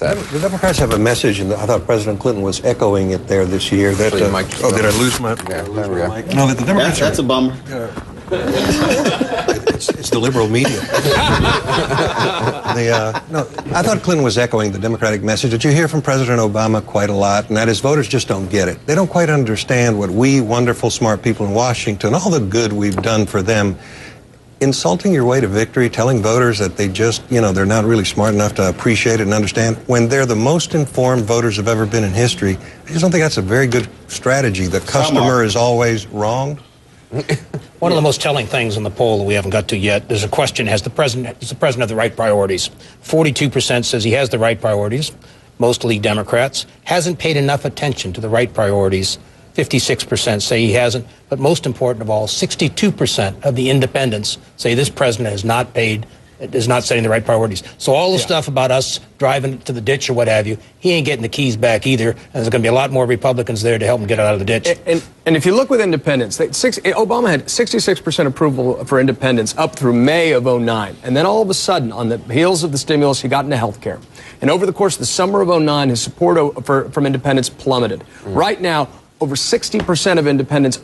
The Democrats have a message, and I thought President Clinton was echoing it there this year. That, did I lose my? Yeah, there we go. No, that the Democrats. That's a bummer. It's the liberal media. No, I thought Clinton was echoing the Democratic message that you hear from President Obama quite a lot, and that is voters just don't get it. They don't quite understand what we wonderful, smart people in Washington, all the good we've done for them. Insulting your way to victory, telling voters that they just, they're not really smart enough to appreciate it and understand, when they're the most informed voters have ever been in history, I just don't think that's a very good strategy. The customer is always wrong. One of the most telling things in the poll that we haven't got to yet, there's a question, does the president have the right priorities? 42% says he has the right priorities, mostly Democrats. Hasn't paid enough attention to the right priorities. 56% say he hasn't, but most important of all, 62% of the independents say this president is not setting the right priorities. So all the stuff about us driving to the ditch or what have you, he ain't getting the keys back either, and there's going to be a lot more Republicans there to help him get out of the ditch. And if you look with independents, Obama had 66% approval for independents up through May of '09, and then all of a sudden, on the heels of the stimulus, he got into health care. And over the course of the summer of '09, his support from independents plummeted. Right now, over 60% of independents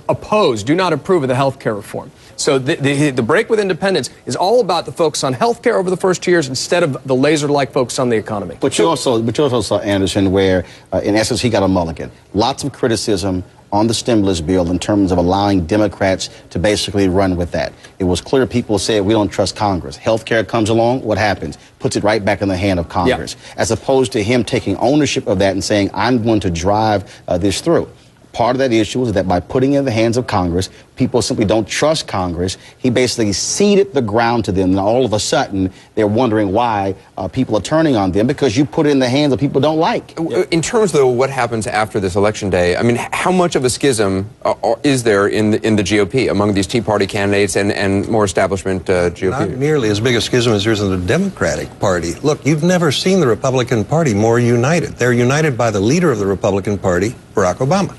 do not approve of the health care reform. So the break with independents is all about the focus on health care over the first 2 years instead of the laser-like focus on the economy. But you also saw Anderson where, in essence, he got a mulligan. Lots of criticism on the stimulus bill in terms of allowing Democrats to basically run with that. It was clear people said, we don't trust Congress. Health care comes along, what happens? Puts it right back in the hand of Congress, as opposed to him taking ownership of that and saying, I'm going to drive this through. Part of that issue is that by putting it in the hands of Congress, people simply don't trust Congress. He basically ceded the ground to them, and all of a sudden, they're wondering why people are turning on them, because you put it in the hands of people who don't like. In terms, though, of what happens after this election day, I mean, how much of a schism is there in the GOP among these Tea Party candidates and more establishment GOP? Not nearly as big a schism as there is in the Democratic Party. Look, you've never seen the Republican Party more united. They're united by the leader of the Republican Party, Barack Obama,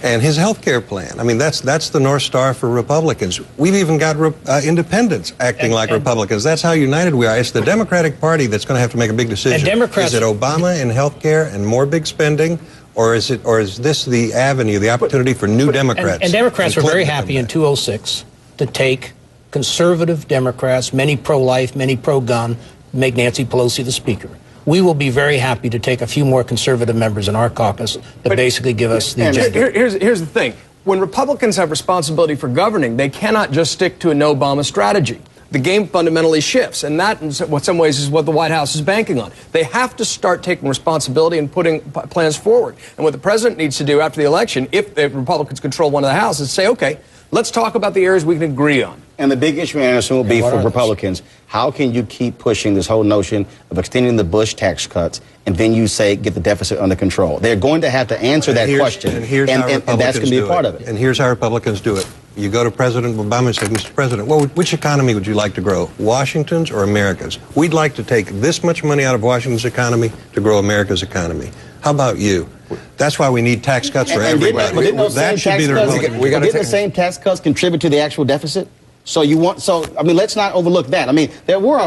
and his health care plan. I mean, that's the North Star for Republicans. We've even got independents acting like Republicans. That's how united we are. It's the Democratic Party that's going to have to make a big decision. Is it Obama and health care and more big spending, or is this the avenue, the opportunity for new Democrats? And Democrats were very happy in 2006 to take conservative Democrats, many pro-life, many pro-gun, make Nancy Pelosi the Speaker. We will be very happy to take a few more conservative members in our caucus that basically give us the agenda. Here's the thing. When Republicans have responsibility for governing, they cannot just stick to a no-Obama strategy. The game fundamentally shifts, and that, in some ways, is what the White House is banking on. They have to start taking responsibility and putting plans forward. And what the president needs to do after the election, if the Republicans control one of the House, is say, okay, let's talk about the areas we can agree on. And the big issue, Anderson, will be for Republicans, how can you keep pushing this whole notion of extending the Bush tax cuts, and then you say get the deficit under control? They're going to have to answer that question, and that's going to be a part of it. And here's how Republicans do it. You go to President Obama and say, Mr. President, well, which economy would you like to grow, Washington's or America's? We'd like to take this much money out of Washington's economy to grow America's economy. How about you? That's why we need tax cuts for everybody. That should be the Republican. Didn't the same tax cuts contribute to the actual deficit? So I mean, let's not overlook that. I mean, there were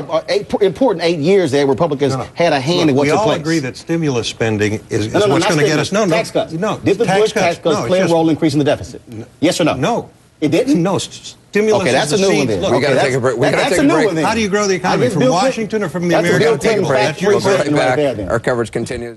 important 8 years there Republicans had a hand in what took place. We all agree that stimulus spending is what's going to get us. Tax cuts. Did the Bush tax cuts play a role in increasing the deficit? Yes or no? No. It didn't? No. Stimulus okay, that's a new one then. We got to take a break. That's a new one then. How do you grow the economy? From Washington or from the American people? We'll be right back. Our coverage continues.